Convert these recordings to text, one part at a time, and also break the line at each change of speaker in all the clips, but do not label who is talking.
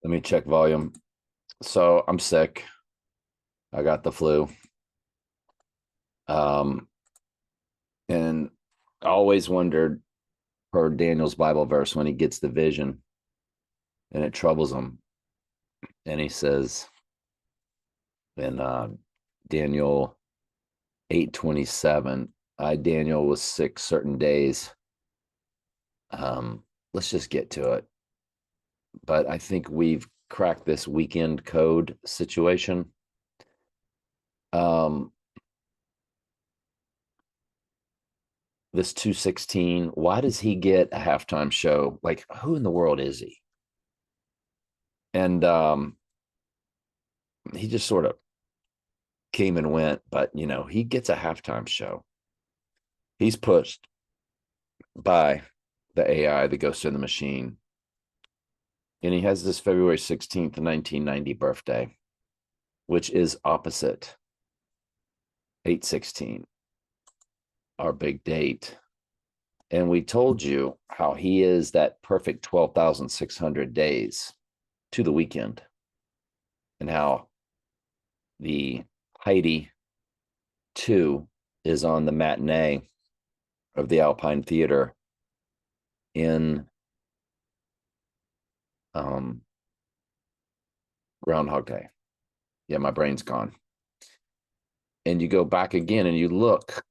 Let me check volume. So I'm sick. I got the flu. Um, and I always wondered per Daniel's Bible verse when he gets the vision and it troubles him. And he says in Daniel 8:27, I, Daniel, was sick certain days. Um, let's just get to it. But I think we've cracked this weekend code situation. Um, this 216, why does he get a halftime show? Like, who in the world is he? And he just sort of came and went, but he gets a halftime show. He's pushed by the AI, the ghost in the machine. And he has this February 16th, 1990 birthday, which is opposite 816, our big date. And we told you how he is that perfect 12,600 days to the weekend, and how the Heidi 2 is on the matinee of the Alpine Theater in um, Groundhog Day. Yeah, my brain's gone. And you go back again and you look,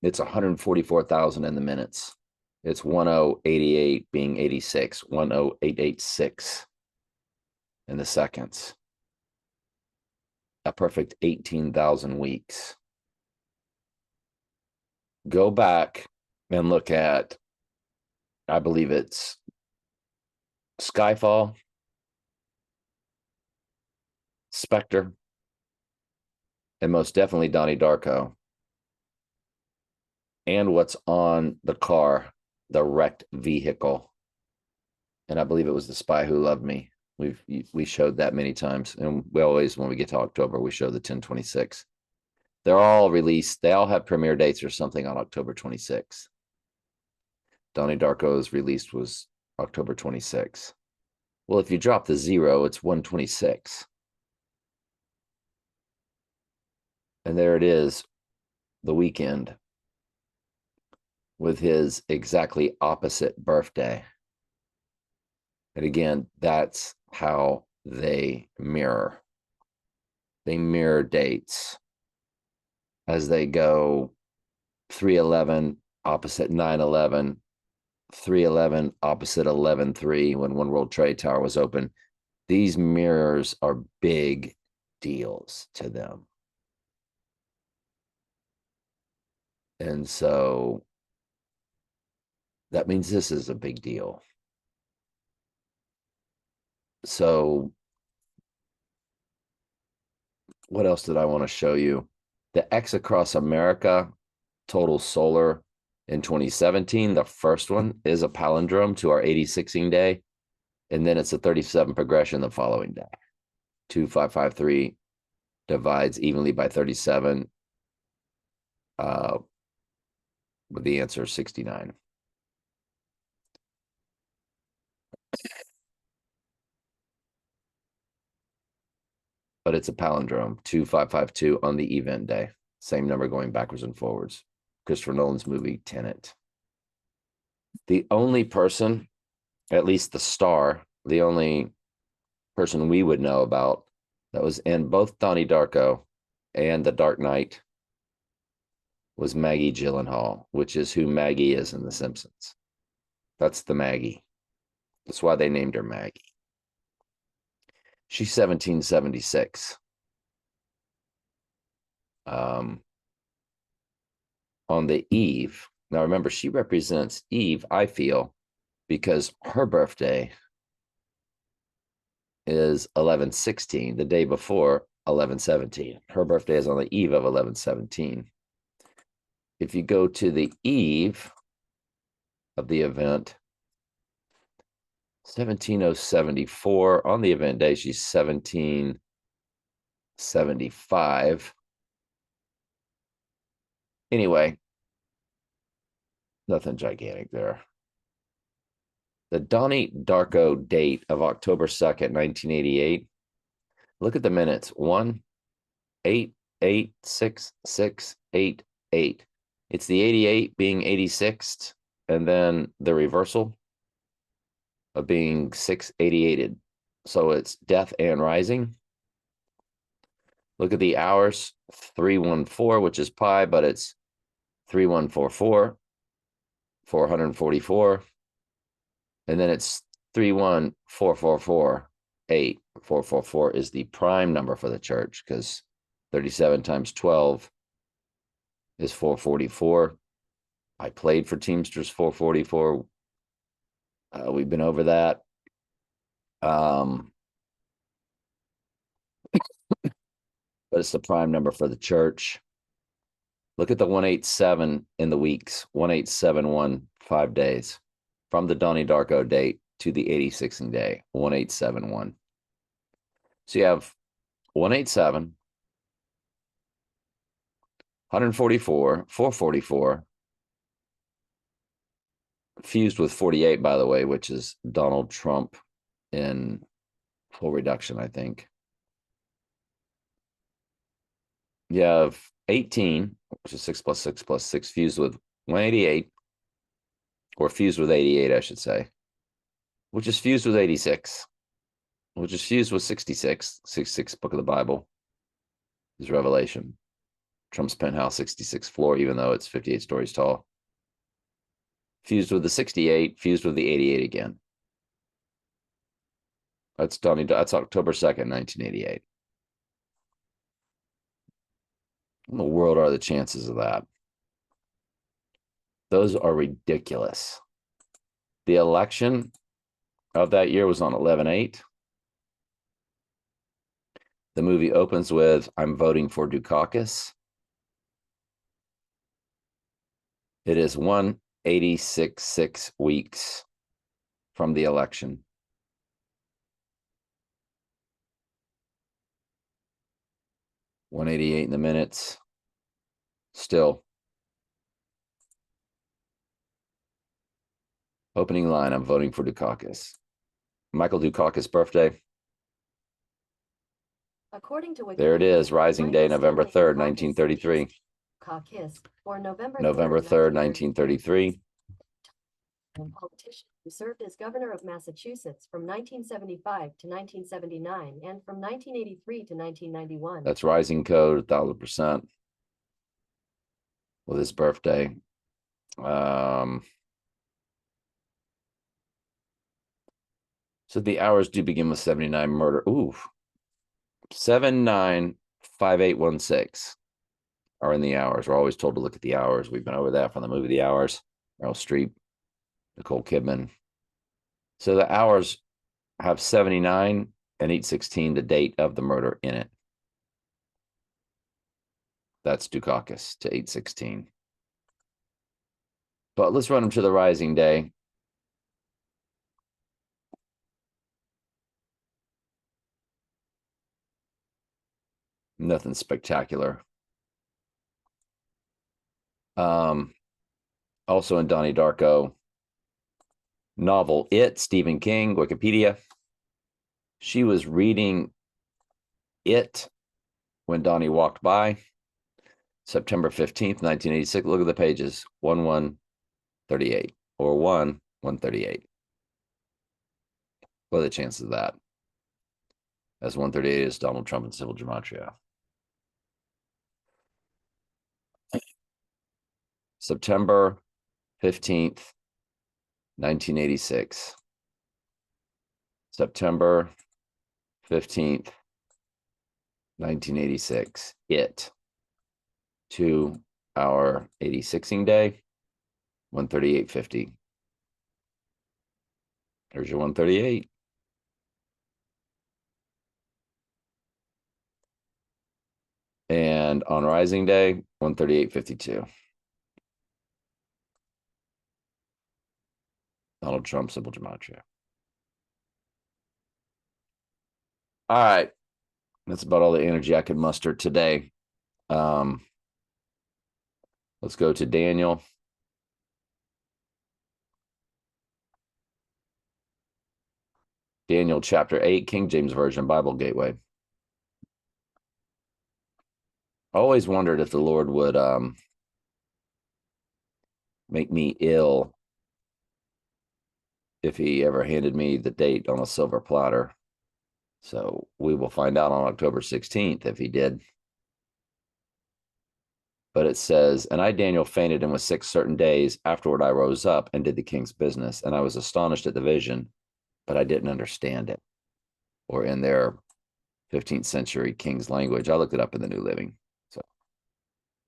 it's 144,000 in the minutes. It's 1088 being 86, 10886 in the seconds. A perfect 18,000 weeks. Go back and look at, I believe it's Skyfall, Spectre, and most definitely Donnie Darko, and what's on the car, the wrecked vehicle. And I believe it was The Spy Who Loved Me. We showed that many times, and we always, when we get to October, we show the 1026. They're all released. They all have premiere dates or something on October 26th. Donnie Darko's released was October 26th. Well, if you drop the zero, it's 126. And there it is, the Weeknd, with his exactly opposite birthday. And again, that's how they mirror. They mirror dates as they go 311 opposite 9/11, 311 opposite 11/3 when One World Trade Tower was open. These mirrors are big deals to them. And so that means this is a big deal. So what else did I want to show you? The X Across America total solar in 2017, the first one is a palindrome to our 86ing day. And then it's a 37 progression the following day. 2553 divides evenly by 37, with the answer 69. But it's a palindrome, 2552 on the event day. Same number going backwards and forwards. Christopher Nolan's movie Tenet. The only person, at least the star, the only person we would know about that was in both Donnie Darko and The Dark Knight was Maggie Gyllenhaal, which is who Maggie is in The Simpsons. That's the Maggie. That's why they named her Maggie. She's 1776. On the eve, now remember, she represents Eve, I feel, because her birthday is 11/16, the day before 11/17. Her birthday is on the eve of 11/17. If you go to the eve of the event, 17074, on the event day, she's 1775. Anyway, nothing gigantic there. The Donnie Darko date of October 2nd, 1988. Look at the minutes. 1, 8, 8, 6, 6, 8, 8. It's the 88 being 86th, and then the reversal of being 688ed. So it's death and rising. Look at the hours. 314, which is pi, but it's 3144, 444. And then it's 31444, 444 is the prime number for the church, because 37 times 12 is 444. I played for Teamsters 444. We've been over that. But it's the prime number for the church. Look at the 187 in the weeks. 1871, 5 days from the Donnie Darko date to the 86ing day. 1871. So you have 187, 144, 444, fused with 48, by the way, which is Donald Trump in full reduction, I think. You have 18, which is 6 plus 6 plus 6, fused with 188, or fused with 88, I should say, which is fused with 86, which is fused with 66. 66 book of the Bible is Revelation. Trump's penthouse, 66th floor, even though it's 58 stories tall. Fused with the 68, fused with the 88 again. That's Donnie. That's October 2nd, 1988. What in the world are the chances of that? Those are ridiculous. The election of that year was on 11/8. The movie opens with "I'm voting for Dukakis." It is 186 weeks from the election. $188 in the minutes. Still. Opening line, I'm voting for Dukakis. Michael Dukakis' birthday.
According to Wikipedia,
there it is, Rising Day, November 3rd, 1933.
Caucus, or November
3rd, 1933.
Politician who served as governor of Massachusetts from 1975 to 1979 and from 1983 to 1991.
That's Rising Code, 1000%. With his birthday. So the hours do begin with 79 murder. Ooh. 795816 are in the hours. We're always told to look at the hours. We've been over that from the movie The Hours. Meryl Streep, Nicole Kidman. So the hours have 79 and 816, the date of the murder, in it. That's Dukakis to 816. But let's run them to the Rising Day. Nothing spectacular. Also in Donnie Darko novel, It, Stephen King, Wikipedia. She was reading It when Donnie walked by. September 15th, 1986. Look at the pages. 1138 or 138. What are the chances of that? As 138 is Donald Trump and civil gematria. September 15th, 1986. September 15th, 1986. It. To our 86ing day, 138.50. There's your 138. And on Rising Day, 138.52. Donald Trump, civil gematria. All right. That's about all the energy I could muster today. Let's go to Daniel. Daniel chapter 8, King James Version, Bible Gateway. I always wondered if the Lord would make me ill if he ever handed me the date on a silver platter. So we will find out on October 16th if he did. But it says, and I, Daniel, fainted and was sick certain days. Afterward, I rose up and did the king's business. And I was astonished at the vision, but I didn't understand it. Or in their 15th century king's language, I looked it up in the New Living. So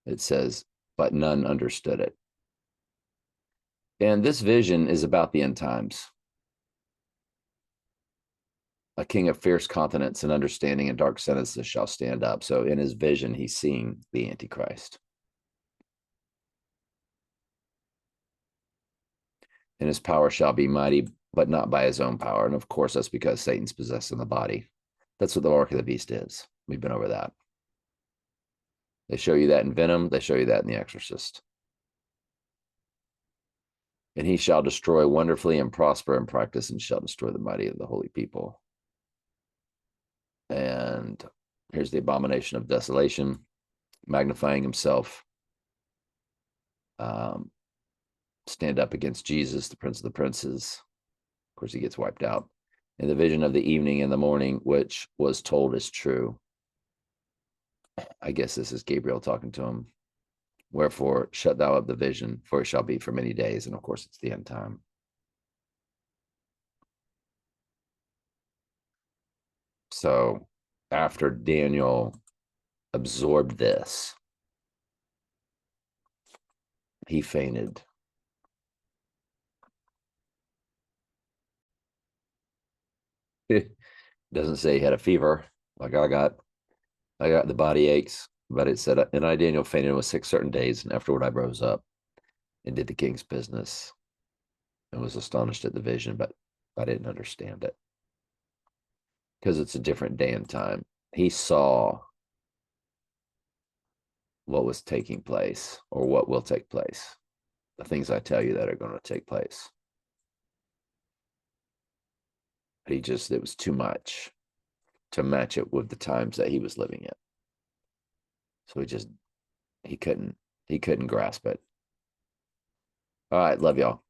it says, but none understood it. And this vision is about the end times. A king of fierce countenance and understanding and dark sentences shall stand up. So in his vision, he's seeing the Antichrist. And his power shall be mighty, but not by his own power. And of course, that's because Satan's possessing the body. That's what the mark of the beast is. We've been over that. They show you that in Venom. They show you that in The Exorcist. And he shall destroy wonderfully and prosper in practice and shall destroy the mighty of the holy people. And here's the abomination of desolation, magnifying himself. Stand up against Jesus, the prince of the princes. Of course, he gets wiped out. In the vision of the evening and the morning, which was told is true. I guess this is Gabriel talking to him. Wherefore, shut thou up the vision, for it shall be for many days. And of course, it's the end time. So after Daniel absorbed this, he fainted. It doesn't say he had a fever like I got. I got the body aches, but it said, and I, Daniel, fainted and was sick certain days. And afterward, I rose up and did the king's business and was astonished at the vision, but I didn't understand it because it's a different day and time. He saw what was taking place or what will take place, the things I tell you that are going to take place. But it was too much to match it with the times that he was living in. So he couldn't grasp it. All right. Love y'all.